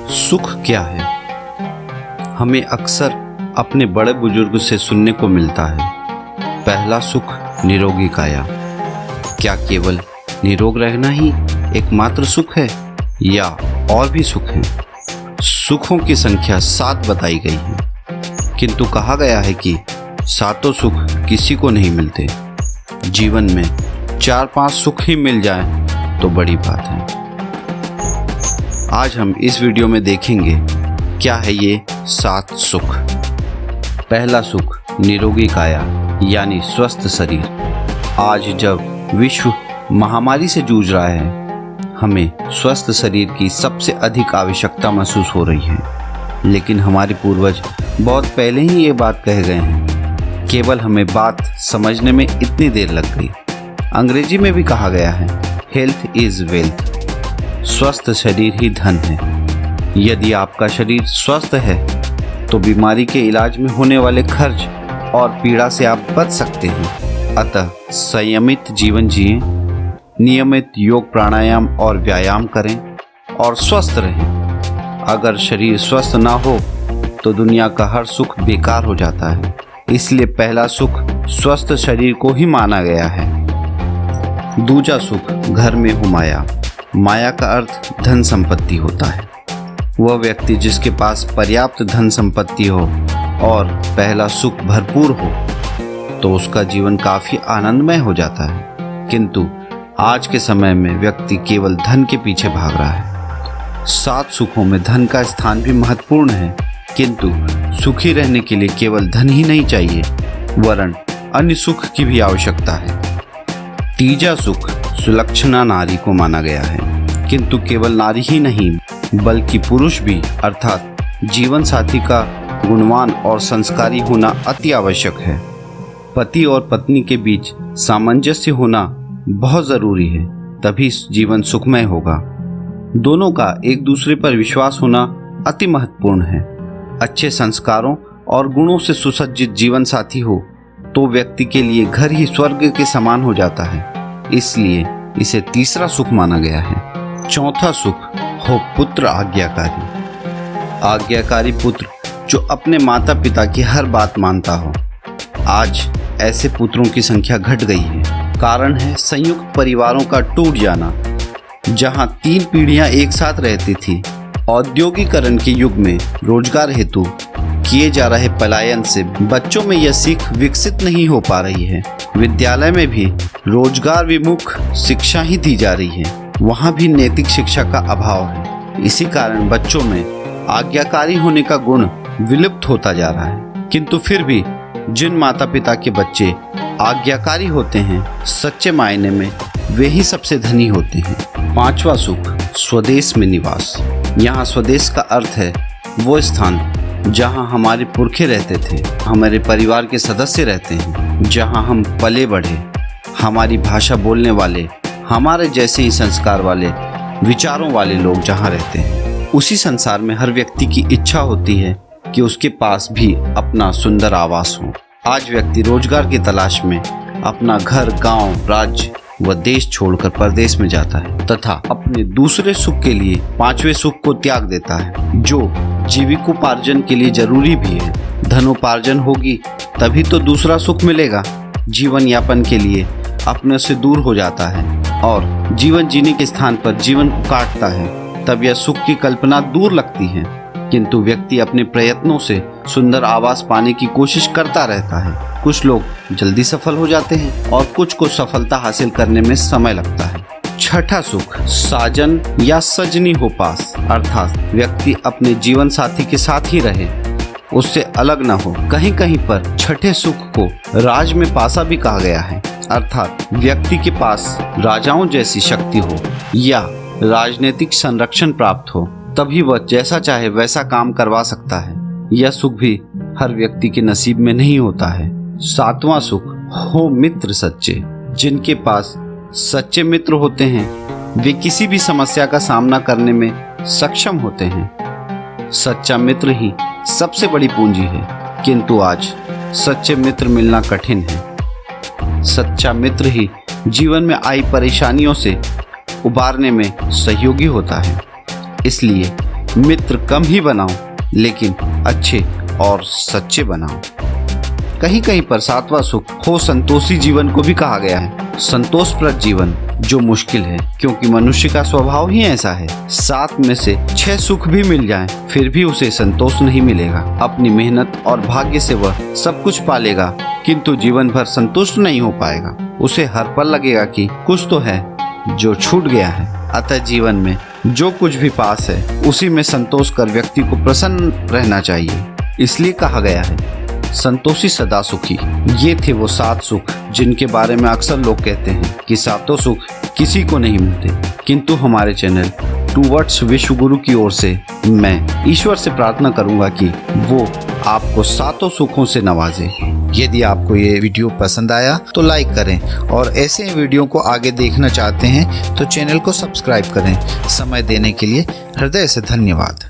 सुख क्या है? हमें अक्सर अपने बड़े बुजुर्ग से सुनने को मिलता है, पहला सुख निरोगी काया। क्या केवल निरोग रहना ही एकमात्र सुख है या और भी सुख हैं? सुखों की संख्या 7 बताई गई है, किंतु कहा गया है कि सातों सुख किसी को नहीं मिलते। जीवन में 4-5 सुख ही मिल जाए तो बड़ी बात है। आज हम इस वीडियो में देखेंगे क्या है ये 7 सुख। पहला सुख निरोगी काया यानी स्वस्थ शरीर। आज जब विश्व महामारी से जूझ रहा है, हमें स्वस्थ शरीर की सबसे अधिक आवश्यकता महसूस हो रही है। लेकिन हमारे पूर्वज बहुत पहले ही ये बात कह गए हैं, केवल हमें बात समझने में इतनी देर लग गई। अंग्रेजी में भी कहा गया है, हेल्थ इज वेल्थ। स्वस्थ शरीर ही धन है। यदि आपका शरीर स्वस्थ है तो बीमारी के इलाज में होने वाले खर्च और पीड़ा से आप बच सकते हैं। अतः संयमित जीवन जिएं, नियमित योग प्राणायाम और व्यायाम करें और स्वस्थ रहें। अगर शरीर स्वस्थ ना हो तो दुनिया का हर सुख बेकार हो जाता है। इसलिए पहला सुख स्वस्थ शरीर को ही माना गया है। दूजा सुख घर में हो माया। माया का अर्थ धन संपत्ति होता है। वह व्यक्ति जिसके पास पर्याप्त धन संपत्ति हो और पहला सुख भरपूर हो तो उसका जीवन काफी आनंदमय हो जाता है। किंतु आज के समय में व्यक्ति केवल धन के पीछे भाग रहा है। 7 सुखों में धन का स्थान भी महत्वपूर्ण है, किंतु सुखी रहने के लिए केवल धन ही नहीं चाहिए, वरन अन्य सुख की भी आवश्यकता है। तीजा सुख सुलक्षणा नारी को माना गया है, किंतु केवल नारी ही नहीं बल्कि पुरुष भी, अर्थात जीवन साथी का गुणवान और संस्कारी होना अति आवश्यक है। पति और पत्नी के बीच सामंजस्य होना बहुत जरूरी है, तभी जीवन सुखमय होगा। दोनों का एक दूसरे पर विश्वास होना अति महत्वपूर्ण है। अच्छे संस्कारों और गुणों से सुसज्जित जीवन साथी हो तो व्यक्ति के लिए घर ही स्वर्ग के समान हो जाता है। इसलिए इसे तीसरा सुख माना गया है। चौथा सुख हो पुत्र आज्ञाकारी। आज्ञाकारी पुत्र जो अपने माता पिता की हर बात मानता हो। आज ऐसे पुत्रों की संख्या घट गई है। कारण है संयुक्त परिवारों का टूट जाना। जहां 3 पीढ़ियां एक साथ रहती थी, औद्योगिकरण के युग में रोजगार हेतु किए जा रहे पलायन से बच्चों में यह सीख विकसित नहीं हो पा रही है। विद्यालय में भी रोजगार विमुख शिक्षा ही दी जा रही है, वहाँ भी नैतिक शिक्षा का अभाव है। इसी कारण बच्चों में आज्ञाकारी होने का गुण विलुप्त होता जा रहा है। किंतु फिर भी जिन माता पिता के बच्चे आज्ञाकारी होते हैं, सच्चे मायने में वे ही सबसे धनी होते हैं। पांचवा सुख स्वदेश में निवास। यहाँ स्वदेश का अर्थ है वो स्थान जहाँ हमारे पुरखे रहते थे, हमारे परिवार के सदस्य रहते हैं, जहाँ हम पले बढ़े, हमारी भाषा बोलने वाले, हमारे जैसे ही संस्कार वाले, विचारों वाले लोग जहाँ रहते हैं। उसी संसार में हर व्यक्ति की इच्छा होती है कि उसके पास भी अपना सुंदर आवास हो। आज व्यक्ति रोजगार की तलाश में अपना घर, गांव, राज्य व देश छोड़कर परदेश में जाता है तथा अपने दूसरे सुख के लिए 5वें सुख को त्याग देता है, जो जीविकोपार्जन के लिए जरूरी भी है। धनोपार्जन होगी तभी तो दूसरा सुख मिलेगा। जीवन यापन के लिए अपने से दूर हो जाता है और जीवन जीने के स्थान पर जीवन को काटता है, तब यह सुख की कल्पना दूर लगती है। किंतु व्यक्ति अपने प्रयत्नों से सुंदर आवास पाने की कोशिश करता रहता है। कुछ लोग जल्दी सफल हो जाते हैं और कुछ को सफलता हासिल करने में समय लगता है। छठा सुख साजन या सजनी हो पास, अर्थात व्यक्ति अपने जीवन साथी के साथ ही रहे, उससे अलग न हो। कहीं कहीं पर छठे सुख को राज में पासा भी कहा गया है, अर्थात व्यक्ति के पास राजाओं जैसी शक्ति हो या राजनीतिक संरक्षण प्राप्त हो, तभी वह जैसा चाहे वैसा काम करवा सकता है। यह सुख भी हर व्यक्ति के नसीब में नहीं होता है। 7वां सुख हो मित्र सच्चे। जिनके पास सच्चे मित्र होते हैं वे किसी भी समस्या का सामना करने में सक्षम होते हैं। सच्चा मित्र ही सबसे बड़ी पूंजी है, किंतु आज सच्चे मित्र मिलना कठिन है। सच्चा मित्र ही जीवन में आई परेशानियों से उबारने में सहयोगी होता है। इसलिए मित्र कम ही बनाओ, लेकिन अच्छे और सच्चे बनाओ। कहीं कहीं पर सातवां सुख हो संतोषी जीवन को भी कहा गया है। संतोषप्रद जीवन जो मुश्किल है, क्योंकि मनुष्य का स्वभाव ही ऐसा है। 7 में से 6 सुख भी मिल जाएं, फिर भी उसे संतोष नहीं मिलेगा। अपनी मेहनत और भाग्य से वह सब कुछ पालेगा, किंतु जीवन भर संतुष्ट नहीं हो पाएगा। उसे हर पल लगेगा कि कुछ तो है जो छूट गया है। अतः जीवन में जो कुछ भी पास है उसी में संतोष कर व्यक्ति को प्रसन्न रहना चाहिए। इसलिए कहा गया है संतोषी सदा सुखी। ये थे वो 7 सुख जिनके बारे में अक्सर लोग कहते हैं कि सातों सुख किसी को नहीं मिलते, किंतु हमारे चैनल टूवर्ड्स विश्व गुरु की ओर से मैं ईश्वर से प्रार्थना करूंगा कि वो आपको सातों सुखों से नवाजे। यदि आपको ये वीडियो पसंद आया तो लाइक करें, और ऐसे वीडियो को आगे देखना चाहते हैं तो चैनल को सब्सक्राइब करें। समय देने के लिए हृदय से धन्यवाद।